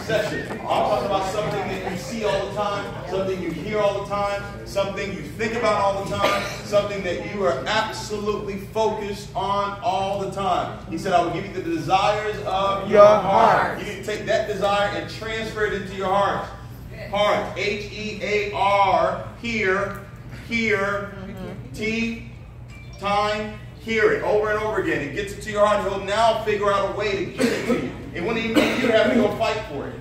session. I'm talking about something that you see all the time, something you hear all the time, something you think about all the time, something that you are absolutely focused on all the time. He said, I will give you the desires of your heart. You need to take that desire and transfer it into your heart. Heart, H-E-A-R, hear, T, time, hear it over and over again. It gets it to your heart. He'll now figure out a way to get it to you. It wouldn't even mean you having to go fight for it.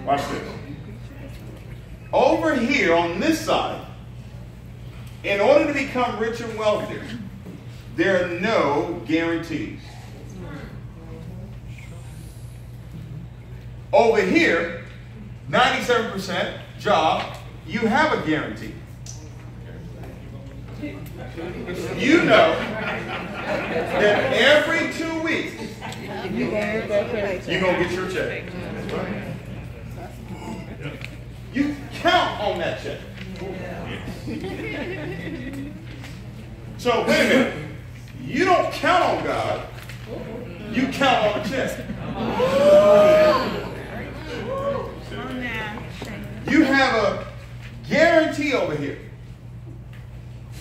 Watch this. Over here on this side, in order to become rich and wealthy, there are no guarantees. Over here, 97% job, you have a guarantee. You know that every 2 weeks, you're going to get your check. You count on that check. So, wait a minute. You don't count on God. You count on the check. You have a guarantee over here.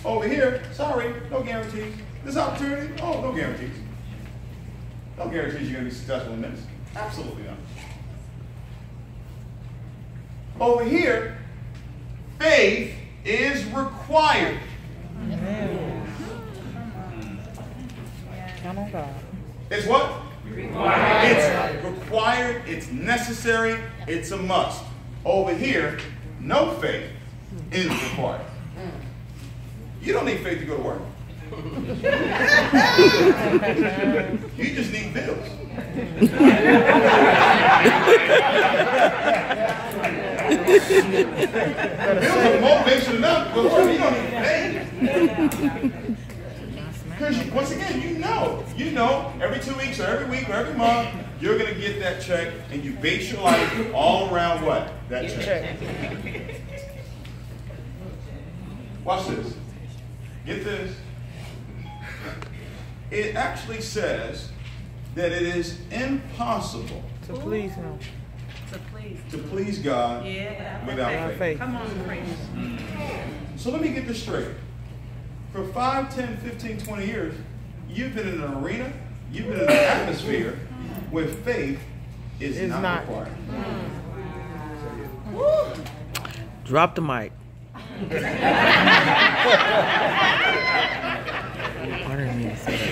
Over here, sorry, no guarantees. This opportunity, oh, no guarantees. No guarantees you're going to be successful in this. Absolutely not. Over here, faith is required. Count on God. It's what? Required. It's required, it's necessary, it's a must. Over here, no faith is required. You don't need faith to go to work. You just need bills. Bills are motivation enough to go to work. You don't need faith. Because once again, you know, every 2 weeks or every week or every month, you're going to get that check, and you base your life all around what? That check. Watch this. Get this. It actually says that it is impossible to please Him. To please God without faith. Come on, praise. So let me get this straight. For 5, 10, 15, 20 years, you've been in an arena, you've been in an atmosphere where faith is not required. Drop the mic.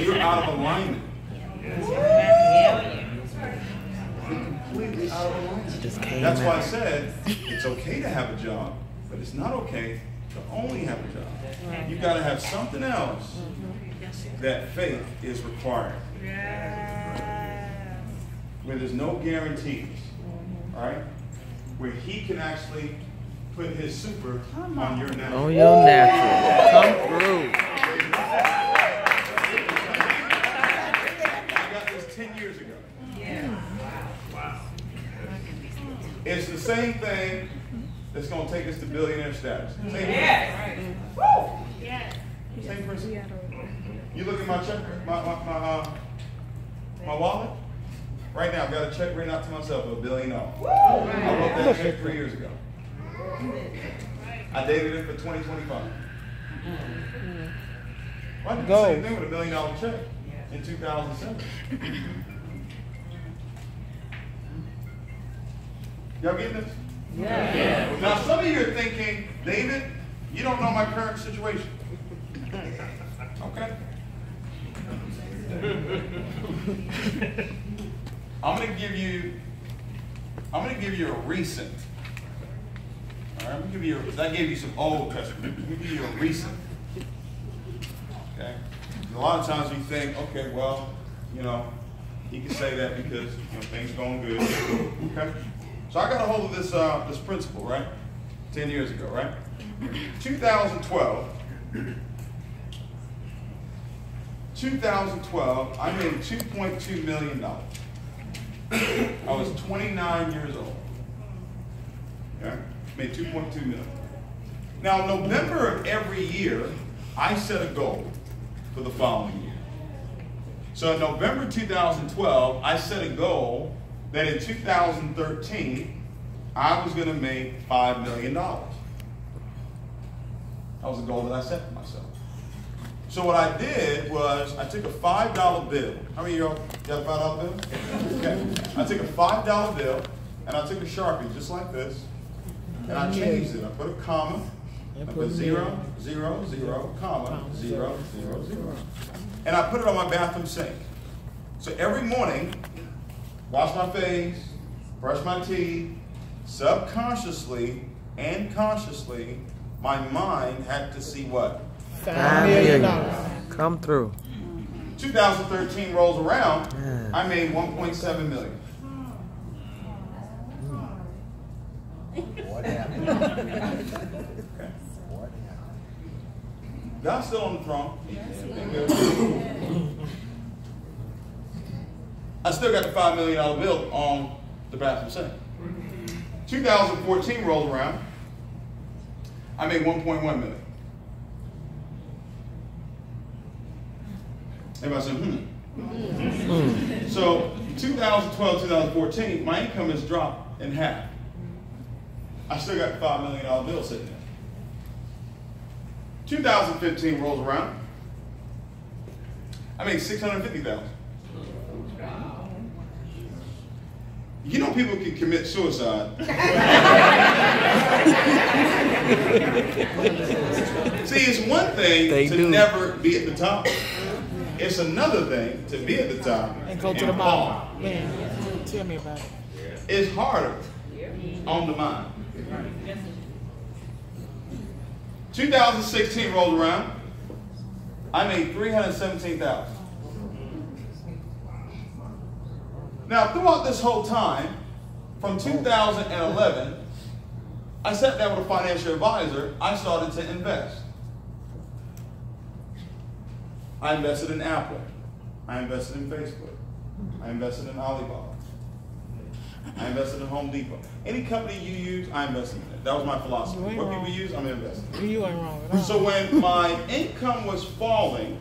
You're out of alignment. You're completely out of alignment. That's why I said it's okay to have a job, but it's not okay to only have a job. You've got to have something else that faith is required. Where there's no guarantees. All right? Where he can actually put his super on your natural. On your natural. Come through. I got this 10 years ago. Wow. It's the same thing that's going to take us to billionaire status. Same person. Same person. You look at my check, my wallet. Right now, I've got a check written out to myself of $1 billion. I wrote that check 3 years ago. I dated it for 2025. Well, I did the same thing with $1 billion check in 2007. Y'all getting this? Yeah. Now, some of you are thinking, David, you don't know my current situation. Okay. I'm going to give you a recent. All right, I'm going to give you I gave you some Old Testament. I'm going to give you a recent. Okay. A lot of times we think, okay, well, you know, he can say that because things are going good. Okay. So I got a hold of this this principle, right? 10 years ago, right? 2012, I made $2.2 million. I was 29 years old. Okay? Made $2.2 million. Now, November of every year, I set a goal for the following year. So in November 2012, I set a goal that in 2013, I was going to make $5 million. That was a goal that I set for myself. So what I did was I took a $5 bill. How many of y'all got a $5 bill? Okay. I took a $5 bill and I took a Sharpie just like this and I changed it. I put a comma, I put 0, 0, 0, comma, 0, 0, 0. And I put it on my bathroom sink. So every morning, wash my face, brush my teeth, subconsciously and consciously, my mind had to see what? $5 million. Come through. 2013 rolls around, I made 1.7 million. What happened? Okay. God's still on the throne. I still got the $5 million bill on the bathroom sink. 2014 rolls around, I made 1.1 million. Everybody said, So 2012, 2014, my income has dropped in half. I still got the $5 million bill sitting there. 2015 rolls around, I made $650,000. You know people can commit suicide. See, it's one thing to never be at the top. It's another thing to be at the top and go to the bottom. Man, tell me about it. It's harder on the mind. 2016 rolled around. I made $317,000. Now, throughout this whole time, from 2011, I sat down with a financial advisor. I started to invest. I invested in Apple. I invested in Facebook. I invested in Alibaba. I invested in Home Depot. Any company you use, I invested in it. That was my philosophy. What people use, I'm investing. You ain't wrong at all. So when my income was falling,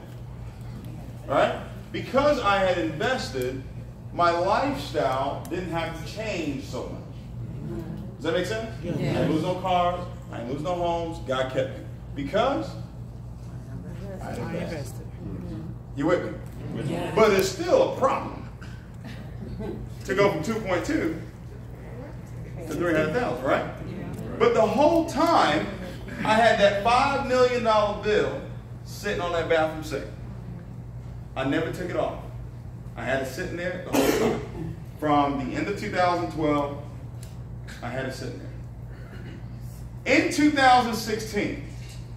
right, because I had invested, my lifestyle didn't have to change so much. Does that make sense? Yeah. I didn't lose no cars. I didn't lose no homes. God kept me. Because I invested. You with me? Yeah. But it's still a problem to go from 2.2 to 300,000, right? Yeah. But the whole time, I had that $5 million bill sitting on that bathroom sink. I never took it off. I had it sitting there the whole time. From the end of 2012, I had it sitting there. In 2016,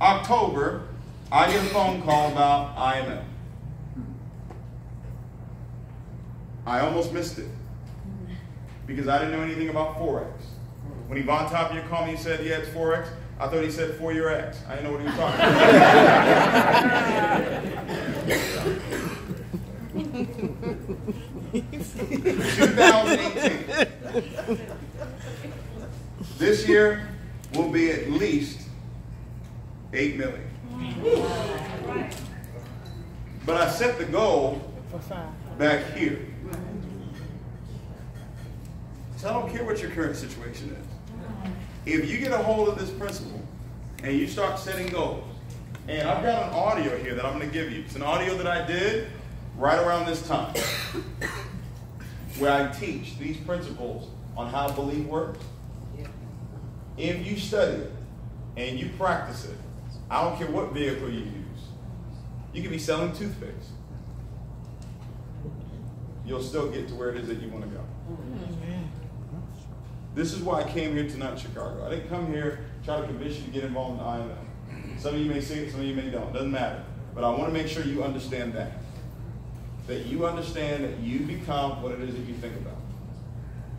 October, I get a phone call about IMF. I almost missed it because I didn't know anything about Forex. When Yvonne Tapia called me and said, yeah, it's Forex, I thought he said for your ex. I didn't know what he was talking about. 2018. This year will be at least 8 million. But I set the goal back here. So I don't care what your current situation is. If you get a hold of this principle and you start setting goals, and I've got an audio here that I'm going to give you. It's an audio that I did right around this time where I teach these principles on how belief works. If you study it and you practice it, I don't care what vehicle you use. You could be selling toothpaste. You'll still get to where it is that you want to go. This is why I came here tonight in Chicago. I didn't come here try to convince you to get involved in IMF. Some of you may see it, some of you may don't. Doesn't matter. But I want to make sure you understand that. That you understand that you become what it is that you think about.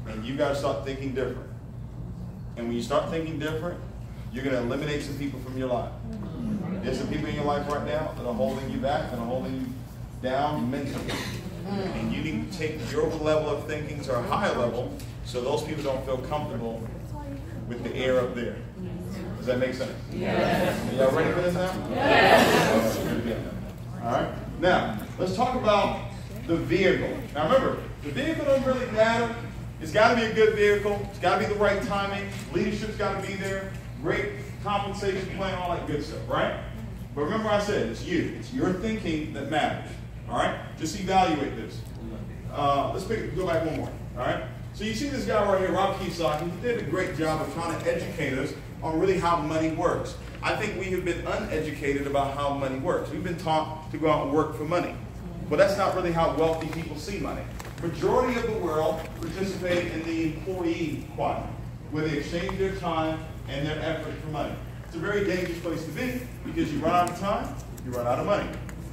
And you got to start thinking different. And when you start thinking different, you're going to eliminate some people from your life. There's some people in your life right now that are holding you back, that are holding you down mentally. And you need to take your level of thinking to a higher level so those people don't feel comfortable with the air up there. Does that make sense? Yes. Are y'all ready for this now? Yes. All right. Now, let's talk about the vehicle. Now remember, the vehicle doesn't really matter It's got to be a good vehicle. It's got to be the right timing. Leadership's got to be there. Great compensation plan, all that good stuff, right? But remember I said, it's you. It's your thinking that matters, all right? Just evaluate this. Let's go back one more, all right? So you see this guy right here, Rob Kiyosaki. He did a great job of trying to educate us on really how money works. I think we have been uneducated about how money works. We've been taught to go out and work for money. But that's not really how wealthy people see money. Majority of the world participate in the employee quadrant, where they exchange their time and their effort for money. It's a very dangerous place to be because you run out of time, you run out of money.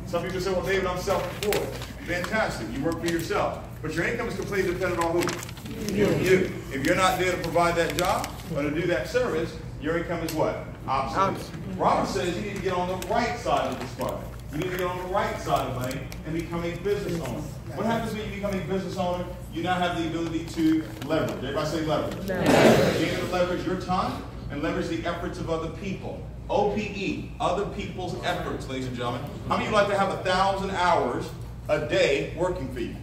Some people say, well, David, I'm self-employed. Fantastic, you work for yourself. But your income is completely dependent on who? You. If you're not there to provide that job or to do that service, your income is what? Obsolete. Robert says you need to get on the right side of this quadrant. You need to get on the right side of money and become a business owner. What happens when you become a business owner? You now have the ability to leverage. Everybody say leverage. You're able to leverage your time and leverage the efforts of other people. OPE, other people's efforts, ladies and gentlemen. How many of you like to have 1,000 hours a day working for you?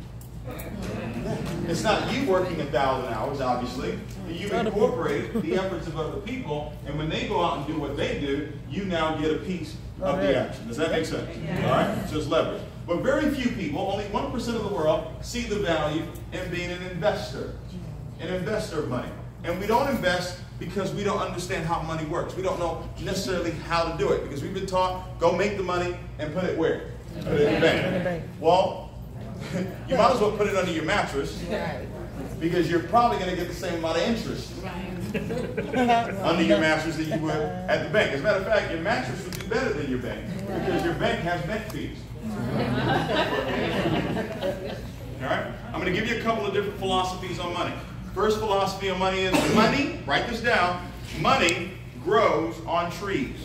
It's not you working 1,000 hours, obviously. You've incorporated the efforts of other people, and when they go out and do what they do, you now get a piece of the action. Does that make sense? All right? So it's leverage. But very few people, only 1% of the world, see the value in being an investor of money. And we don't invest because we don't understand how money works. We don't know necessarily how to do it because we've been taught, go make the money and put it where? Put it in the bank. Well, you might as well put it under your mattress because you're probably going to get the same amount of interest under your mattress that you would at the bank. As a matter of fact, your mattress would do better than your bank because your bank has bank fees. All right? I'm going to give you a couple of different philosophies on money. First philosophy on money is money, write this down, money grows on trees.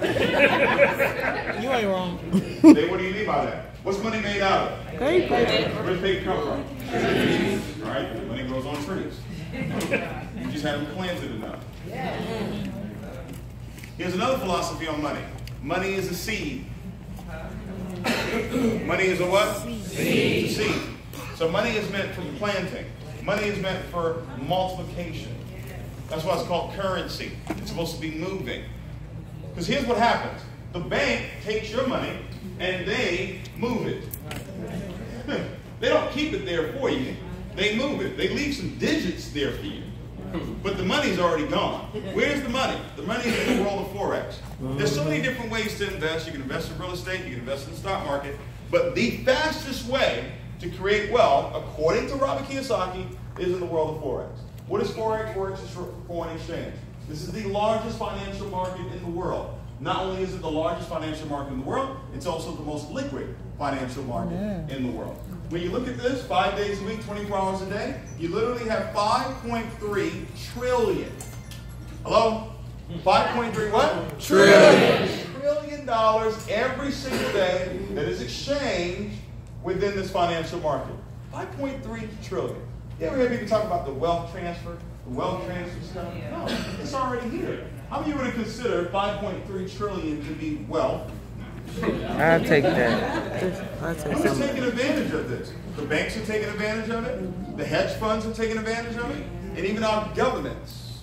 You ain't wrong. Dave, what do you mean by that? What's money made out of? Paper. Where's paper come from? Trees. All right? Money grows on trees. You just haven't planted enough. Here's another philosophy on money. Money is a seed. Money is a what? Seed. It's a seed. So money is meant for planting. Money is meant for multiplication. That's why it's called currency. It's supposed to be moving. Because here's what happens. The bank takes your money and they move it. They don't keep it there for you. They move it. They leave some digits there for you. But the money's already gone. Where's the money? The money's in the world of Forex. There's so many different ways to invest. You can invest in real estate. You can invest in the stock market. But the fastest way to create wealth, according to Robert Kiyosaki, is in the world of Forex. What is Forex? Forex is short for foreign exchange. This is the largest financial market in the world. Not only is it the largest financial market in the world, it's also the most liquid financial market in the world. When you look at this, 5 days a week, 24 hours a day, you literally have 5.3 trillion. Hello? 5.3 what? Trillion. Trillion dollars every single day that is exchanged within this financial market. 5.3 trillion. You ever hear people talk about the wealth transfer? The wealth transfer stuff? No, it's already here. How many of you would consider 5.3 trillion to be wealth? I'll take that. Who's taking advantage of this? The banks are taking advantage of it. The hedge funds are taking advantage of it. And even our governments.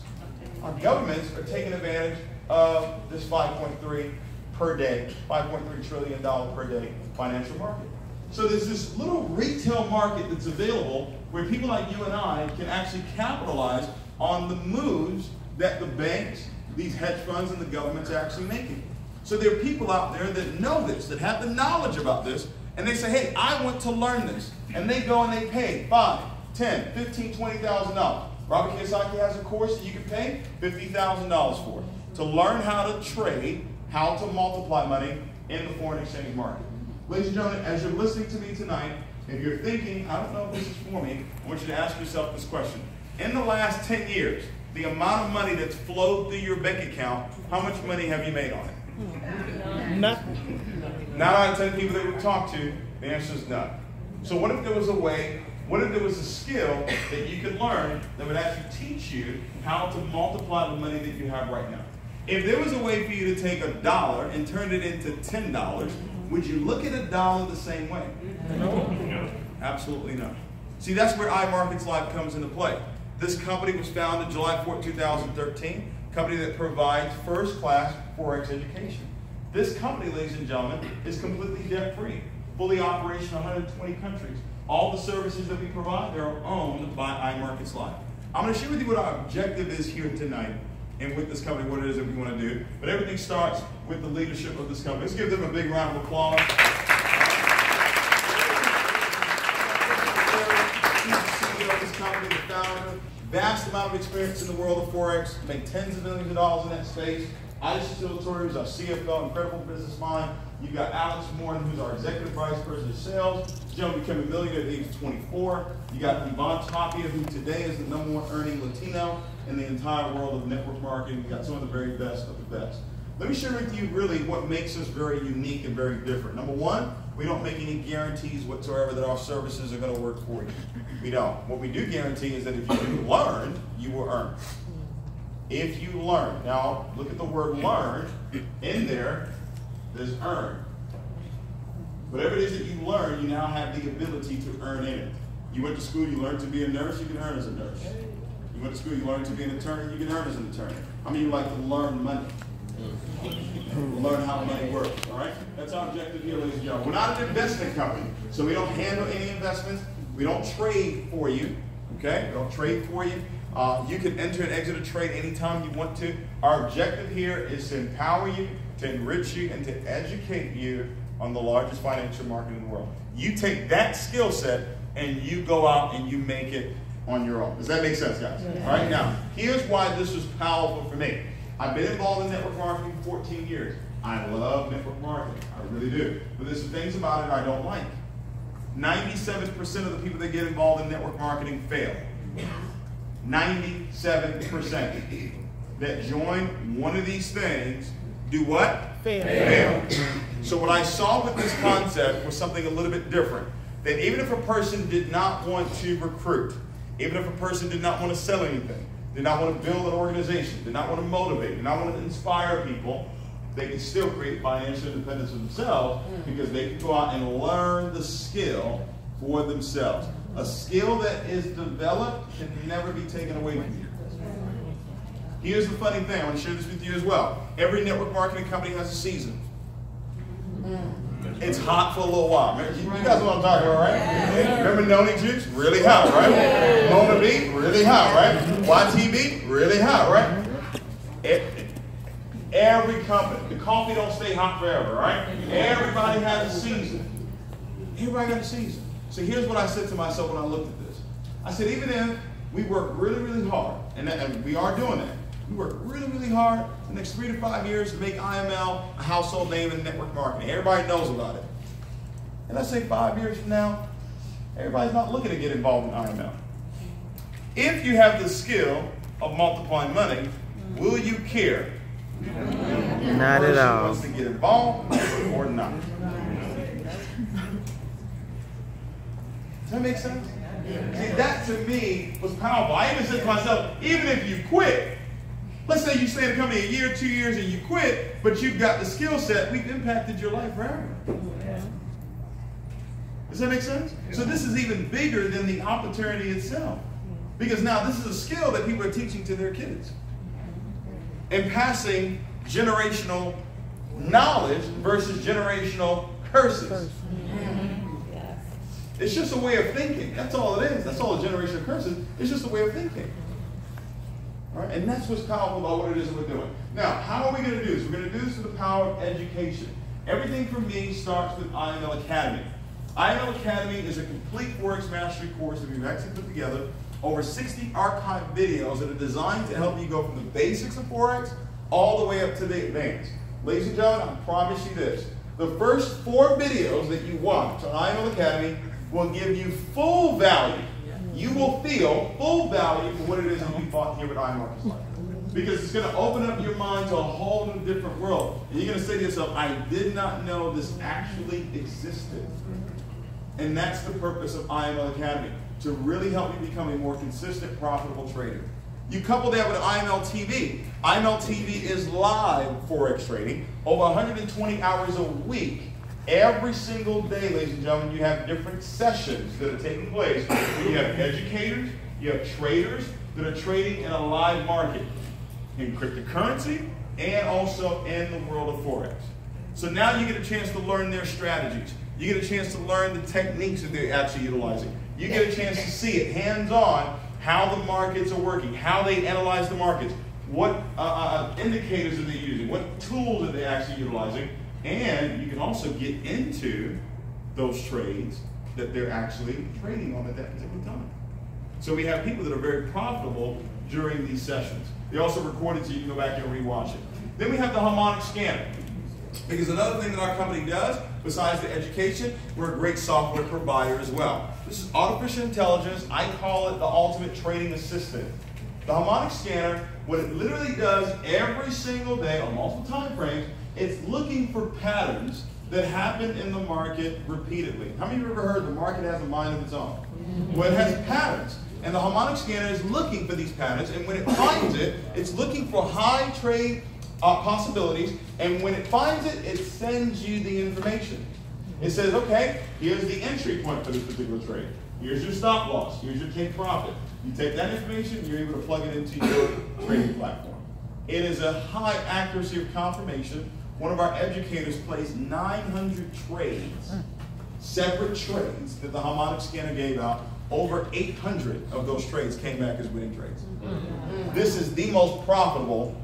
Our governments are taking advantage of this 5.3 per day, $5.3 trillion per day financial market. So there's this little retail market that's available where people like you and I can actually capitalize on the moves that the banks, these hedge funds, and the governments are actually making. So there are people out there that know this, that have the knowledge about this, and they say, hey, I want to learn this. And they go and they pay $5, $10, $15, $20,000. Robert Kiyosaki has a course that you can pay $50,000 for to learn how to trade, how to multiply money in the foreign exchange market. Ladies and gentlemen, as you're listening to me tonight, if you're thinking, I don't know if this is for me, I want you to ask yourself this question. In the last 10 years, the amount of money that's flowed through your bank account, how much money have you made on it? Nothing. 9 out of 10 people that we talk to, the answer is none. So what if there was a way, what if there was a skill that you could learn that would actually teach you how to multiply the money that you have right now? If there was a way for you to take $1 and turn it into $10, would you look at $1 the same way? No. Absolutely not. See, that's where iMarkets Live comes into play. This company was founded July 4, 2013, a company that provides first-class Forex education. This company, ladies and gentlemen, is completely debt-free, fully operational in 120 countries. All the services that we provide, they're owned by iMarkets Live. I'm going to share with you what our objective is here tonight and with this company, what it is that we want to do. But everything starts with the leadership of this company. Let's give them a big round of applause. CEO of this company, the founder, vast amount of experience in the world of Forex, made tens of millions of dollars in that space. Alice Silvatori, who's our CFO, incredible business mind. You've got Alex Morton, who's our executive vice president of sales. This gentleman became a millionaire at the age of 24. You got Imonitia, who today is the #1 earning Latino in the entire world of network marketing. You got some of the very best of the best. Let me share with you really what makes us very unique and very different. Number one, we don't make any guarantees whatsoever that our services are going to work for you. We don't. What we do guarantee is that if you learn, you will earn. If you learn. Now, look at the word learn. In there, there's earn. Whatever it is that you learn, you now have the ability to earn in it. You went to school, you learned to be a nurse, you can earn as a nurse. You went to school, you learned to be an attorney, you can earn as an attorney. How many of you like to learn money? Learn how money works, all right? That's our objective here, ladies and gentlemen. We're not an investment company, so we don't handle any investments. We don't trade for you, okay? We don't trade for you. You can enter and exit a trade anytime you want to. Our objective here is to empower you, to enrich you, and to educate you on the largest financial market in the world. You take that skill set and you go out and you make it on your own. Does that make sense, guys? Yeah. All right, now, here's why this was powerful for me. I've been involved in network marketing for 14 years. I love network marketing. I really do. But there's some things about it I don't like. 97% of the people that get involved in network marketing fail. 97% that join one of these things do what? Fail. So what I saw with this concept was something a little bit different. That even if a person did not want to recruit, even if a person did not want to sell anything, did not want to build an organization, did not want to motivate, did not want to inspire people, they can still create financial independence for themselves because they can go out and learn the skill for themselves. A skill that is developed can never be taken away from you. Here's the funny thing. I want to share this with you as well. Every network marketing company has a season. It's hot for a little while. You guys know what I'm talking about, right? Remember Noni Juice? Really hot, right? Mona B? Really hot, right? YTB? Really hot, right? Every company. The coffee don't stay hot forever, right? Everybody has a season. Everybody got a season. So here's what I said to myself when I looked at this. I said, even if we work really, really hard, and we are doing that, we work really, really hard the next 3 to 5 years to make IML a household name in network marketing. Everybody knows about it. And let's say 5 years from now, everybody's not looking to get involved in IML. If you have the skill of multiplying money, will you care? Not at all. Wants to get involved or not? Does that make sense? See, that to me was powerful. I even said to myself, even if you quit, let's say you stay in the company a year, 2 years, and you quit, but you've got the skill set, we've impacted your life forever. Does that make sense? So this is even bigger than the opportunity itself. Because now this is a skill that people are teaching to their kids. And passing generational knowledge versus generational curses. It's just a way of thinking. That's all it is. That's all a generation of curses. It's just a way of thinking. All right? And that's what's powerful about what it is that we're doing. Now, how are we going to do this? We're going to do this through the power of education. Everything for me starts with IML Academy. IML Academy is a complete Forex mastery course that we've actually put together. Over 60 archived videos that are designed to help you go from the basics of Forex all the way up to the advanced. Ladies and gentlemen, I promise you this. The first 4 videos that you watch on IML Academy will give you full value. You will feel full value for what it is that we bought here at iMarkets Live. Because it's going to open up your mind to a whole new different world. And you're going to say to yourself, I did not know this actually existed. And that's the purpose of IML Academy, to really help you become a more consistent, profitable trader. You couple that with IML TV. IML TV is live Forex trading, over 120 hours a week, Every single day, ladies and gentlemen, you have different sessions that are taking place. You have educators, you have traders that are trading in a live market in cryptocurrency and also in the world of Forex. So now you get a chance to learn their strategies. You get a chance to learn the techniques that they're actually utilizing. You get a chance to see it hands-on, how the markets are working, how they analyze the markets, what indicators are they using, what tools are they actually utilizing, and you can also get into those trades that they're actually trading on at that particular time. So we have people that are very profitable during these sessions. They also record it so you can go back and rewatch it. Then we have the harmonic scanner. Because another thing that our company does, besides the education, we're a great software provider as well. This is artificial intelligence. I call it the ultimate trading assistant. The harmonic scanner, what it literally does every single day on multiple time frames, it's looking for patterns that happen in the market repeatedly. How many of you have ever heard the market has a mind of its own? Well, it has patterns. And the harmonic scanner is looking for these patterns, and when it finds it, it's looking for high trade possibilities, and when it finds it, it sends you the information. It says, okay, here's the entry point for this particular trade. Here's your stop loss. Here's your take profit. You take that information, you're able to plug it into your trading platform. It is a high accuracy of confirmation. One of our educators placed 900 trades, separate trades that the harmonic scanner gave out. Over 800 of those trades came back as winning trades. This is the most profitable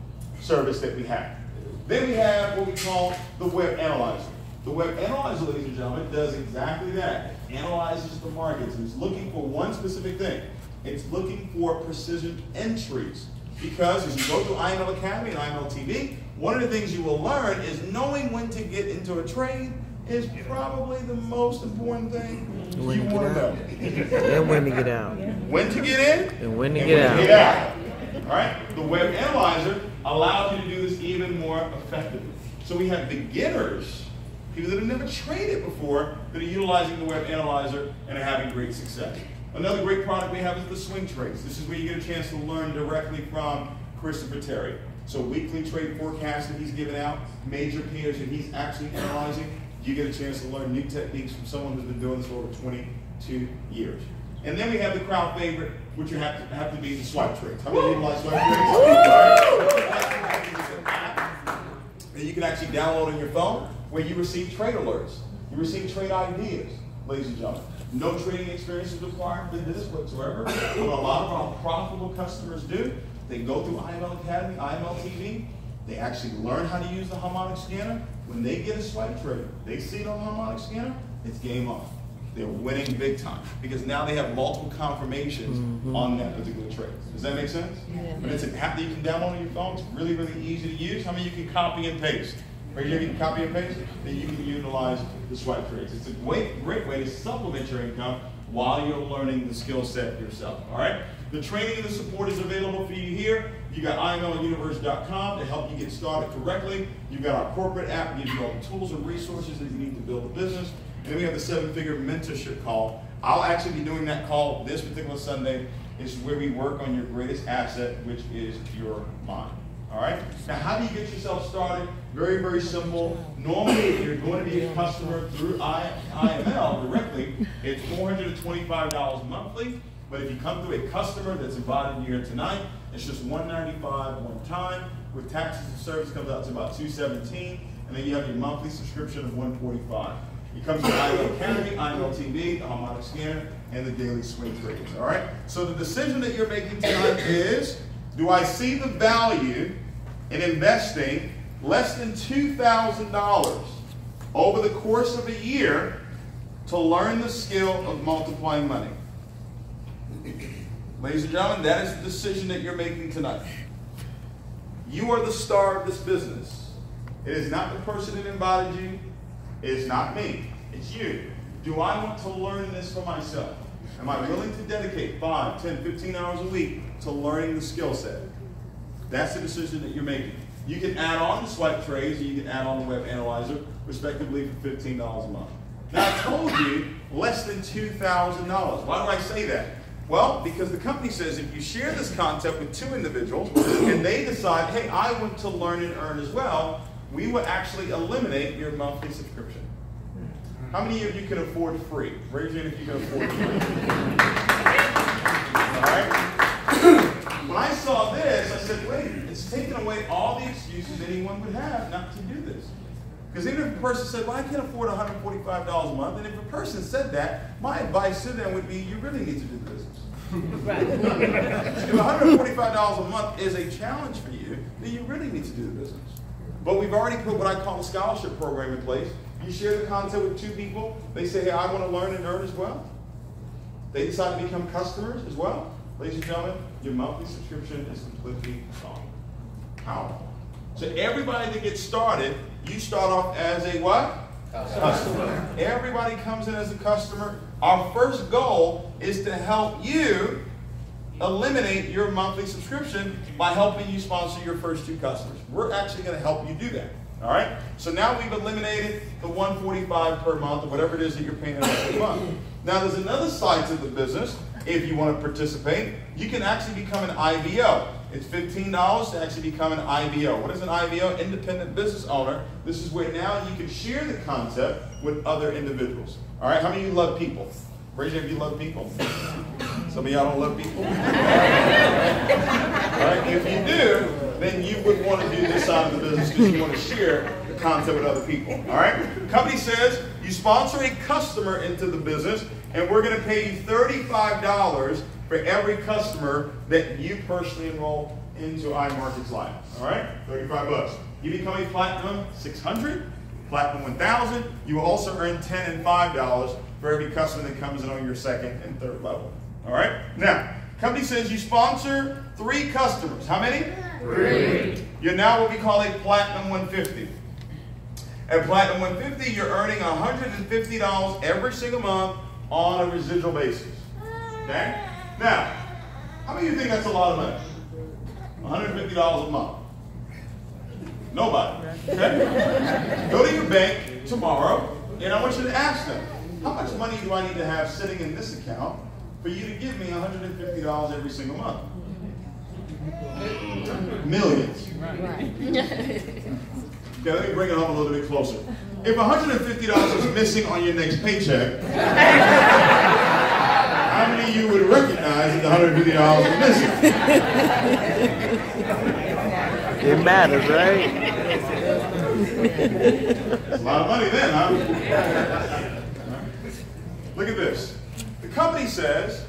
service that we have. Then we have what we call the web analyzer. The web analyzer, ladies and gentlemen, does exactly that. It analyzes the markets, and it's looking for one specific thing. It's looking for precision entries. Because as you go through IML Academy and IML TV, one of the things you will learn is knowing when to get into a trade is probably the most important thing you want to know. And when to get out. When to get in and when to get out. All right? The web analyzer allows you to do this even more effectively. So we have beginners, people that have never traded before, that are utilizing the web analyzer and are having great success. Another great product we have is the swing trades. This is where you get a chance to learn directly from Christopher Terry. So weekly trade forecasts that he's giving out, major pairs that he's actually analyzing. You get a chance to learn new techniques from someone who's been doing this for over 22 years. And then we have the crowd favorite, which you have to be the swipe trades. How many utilize swipe trades? That you can actually download on your phone, where you receive trade alerts. You receive trade ideas, ladies and gentlemen. No trading experience is required for this whatsoever. What a lot of our profitable customers do, they go through IML Academy, IML TV. They actually learn how to use the harmonic scanner. When they get a swipe trade, they see it on the harmonic scanner, it's game on. They're winning big time because now they have multiple confirmations on that particular trade. Does that make sense? Yeah. But it's an app that you can download on your phone. It's really, really easy to use. How many you can copy and paste? Right here, you can copy and paste, then you can utilize the swipe trades. It's a great way to supplement your income while you're learning the skill set yourself. All right? The training and the support is available for you here. You got imluniverse.com to help you get started correctly. You've got our corporate app, gives you all the tools and resources that you need to build a business. And then we have the 7-figure mentorship call. I'll actually be doing that call this particular Sunday. It's where we work on your greatest asset, which is your mind. All right? Now, how do you get yourself started? Very, very simple. Normally, if you're going to be a customer through IML directly, it's $425 monthly. But if you come through a customer that's invited you here tonight, it's just $195 one time. With taxes and service, comes out to about $217. And then you have your monthly subscription of $145. It comes with IML Academy, IML TV, the harmonic scanner, and the daily swing trades. All right? So the decision that you're making tonight is, do I see the value in investing less than $2,000 over the course of a year to learn the skill of multiplying money? Ladies and gentlemen, that is the decision that you're making tonight. You are the star of this business. It is not the person that invited you. It is not me. It's you. Do I want to learn this for myself? Am I willing to dedicate 5, 10, 15 hours a week to learning the skill set? That's the decision that you're making. You can add on the swipe trades, and you can add on the web analyzer, respectively, for $15 a month. Now, I told you less than $2,000. Why do I say that? Well, because the company says if you share this concept with 2 individuals and they decide, hey, I want to learn and earn as well, we will actually eliminate your monthly subscription. How many of you can afford free? Raise your hand if you can afford free. All right? When I saw this, I said, wait, it's taking away all the excuses anyone would have not to do this. Because even if a person said, well, I can't afford $145 a month, and if a person said that, my advice to them would be, you really need to do the business. Right. If $145 a month is a challenge for you, then you really need to do the business. But we've already put what I call a scholarship program in place. You share the content with 2 people. They say, hey, I want to learn and earn as well. They decide to become customers as well. Ladies and gentlemen, your monthly subscription is completely gone. How? So everybody that gets started, you start off as a what? Customer. Everybody comes in as a customer. Our first goal is to help you eliminate your monthly subscription by helping you sponsor your first 2 customers. We're actually going to help you do that. All right? So now we've eliminated the $145 per month or whatever it is that you're paying every month. Now there's another side to the business. If you want to participate, you can actually become an IBO. It's $15 to actually become an IBO. What is an IBO? Independent business owner. This is where now you can share the concept with other individuals. All right? How many of you love people? Raise your hand if you love people. Some of y'all don't love people. All right? If you do, then you would want to do this side of the business because you want to share the concept with other people. All right? The company says you sponsor a customer into the business, and we're going to pay you $35 for every customer that you personally enroll into iMarkets Live. All right? 35 bucks. You become a Platinum 600, Platinum 1000. You will also earn $10 and $5 for every customer that comes in on your 2nd and 3rd level. All right? Now, company says you sponsor 3 customers. How many? 3. You're now what we call a Platinum 150. At Platinum 150, you're earning $150 every single month on a residual basis. Okay? Now, how many of you think that's a lot of money? $150 a month. Nobody. Okay? Go to your bank tomorrow, and I want you to ask them, how much money do I need to have sitting in this account for you to give me $150 every single month? Millions. Okay, let me bring it home a little bit closer. If $150 is missing on your next paycheck, how many of you would recognize that the $150 is missing? It matters, right? That's a lot of money then, huh? Look at this. The company says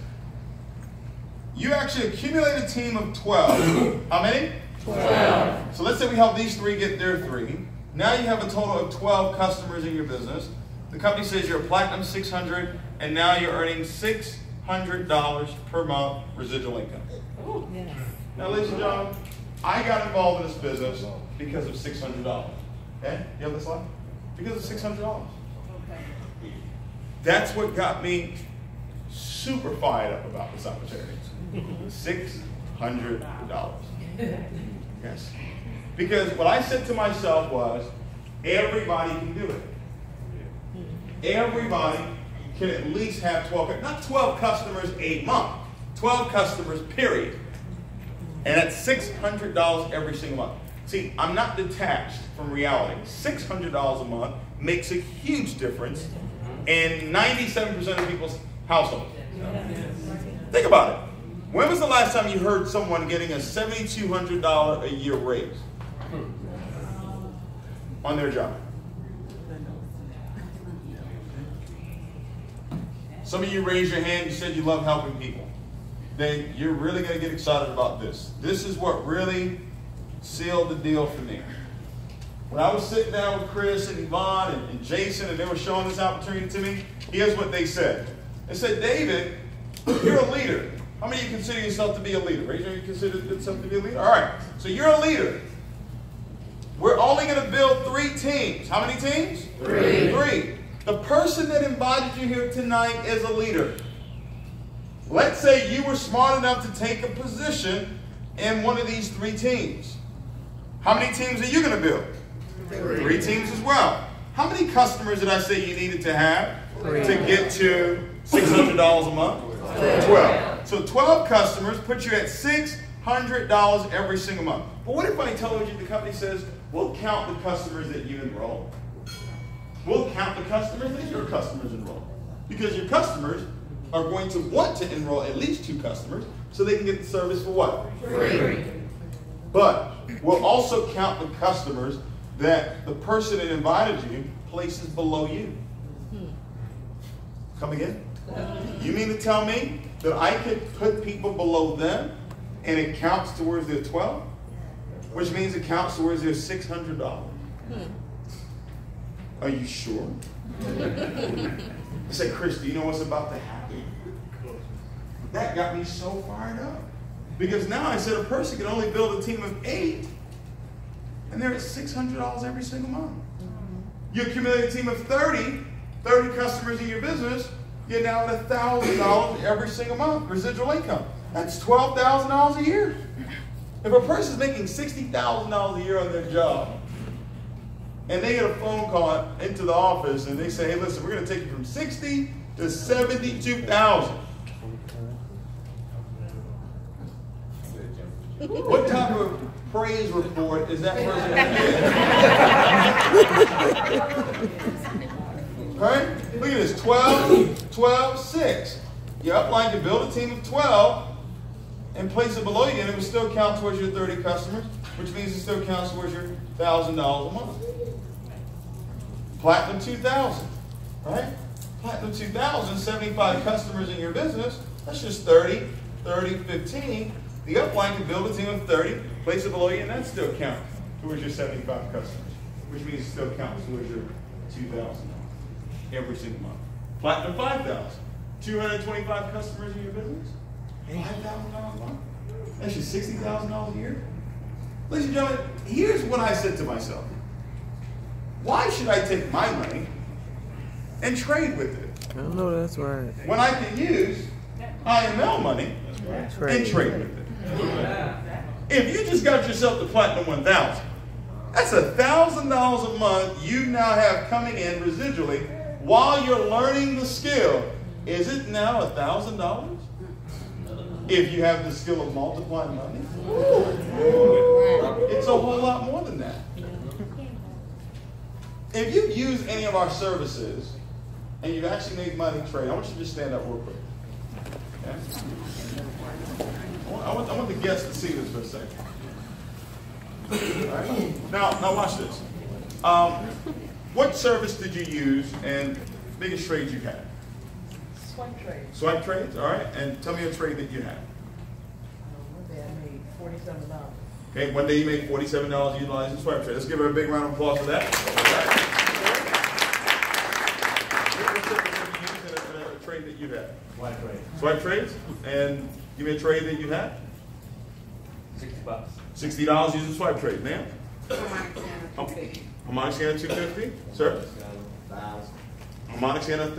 you actually accumulate a team of 12. How many? 12. So let's say we help these 3 get their 3. Now you have a total of 12 customers in your business. The company says you're a Platinum 600, and now you're earning $600 per month residual income. Yes. Now, ladies and gentlemen, I got involved in this business because of $600. Okay? You have this slide? Because of $600. Okay. That's what got me super fired up about this opportunity. $600. Yes. Because what I said to myself was, everybody can do it. Everybody can at least have 12, not 12 customers a month, 12 customers, period. And that's $600 every single month. See, I'm not detached from reality. $600 a month makes a huge difference in 97% of people's households. Think about it. When was the last time you heard someone getting a $7,200 a year raise on their job? Some of you raised your hand, you said you love helping people. Then you're really going to get excited about this. This is what really sealed the deal for me. When I was sitting down with Chris and Yvonne and Jason, and they were showing this opportunity to me, here's what they said. They said, David, you're a leader. How many of you consider yourself to be a leader? Raise your hand, you consider yourself to be a leader? All right, so you're a leader. We're only going to build 3 teams. How many teams? 3. 3. The person that invited you here tonight is a leader. Let's say you were smart enough to take a position in one of these 3 teams. How many teams are you going to build? 3 teams as well. How many customers did I say you needed to have to get to $600 a month? 12. So 12 customers put you at $600 every single month. But what if I told you the company says, we'll count the customers that you enroll? we'll count the customers that your customers enroll. Because your customers are going to want to enroll at least 2 customers so they can get the service for what? Free. But we'll also count the customers that the person that invited you places below you. Come again? You mean to tell me that I could put people below them and it counts towards their 12? Which means it counts towards their $600. Are you sure? I said, Chris, do you know what's about to happen? That got me so fired up. Because now I said a person can only build a team of 8, and they're at $600 every single month. You accumulate a team of 30 customers in your business, you're now at $1,000 every single month, residual income. That's $12,000 a year. If a person's making $60,000 a year on their job, and they get a phone call into the office and they say, hey, listen, we're going to take you from 60 to 72,000. What type of praise report is that person going to get? Right? Look at this, 12, 12, 6. Your upline can build a team of 12 and place it below you, and it will still count towards your 30 customers, which means it still counts towards your $1,000 a month. Platinum 2000, right? Platinum 2000, 75 customers in your business, that's just 30, 30, 15. The upline can build a team of 30, place it below you, and that still counts towards your 75 customers, which means it still counts towards your $2,000 every single month. Platinum 5000, 225 customers in your business, $5,000 a month. That's just $60,000 a year. Ladies and gentlemen, here's what I said to myself. Why should I take my money and trade with it? I know that's right. When I can use IML money and trade with it. If you just got yourself the Platinum 1000, that's $1,000 a month you now have coming in residually while you're learning the skill. Is it now $1,000? If you have the skill of multiplying money? It's a whole lot more than that. If you use any of our services and you've actually made money trade, I want you to just stand up real quick. Okay? I want the guests to see this for a second. All right? Now watch this. What service did you use and biggest trades you had? Swipe trades. Swipe trades, all right. And tell me a trade that you had. One day I made $47. Okay, one day you made $47 utilizing swipe trade. Let's give her a big round of applause for that. All right. A trade that you had. Swipe trade. Swipe trades, and give me a trade that you had. $60. $60 using swipe trade, ma'am. Harmonic scanner 250, sir. $1,000. Harmonic scanner 1,000.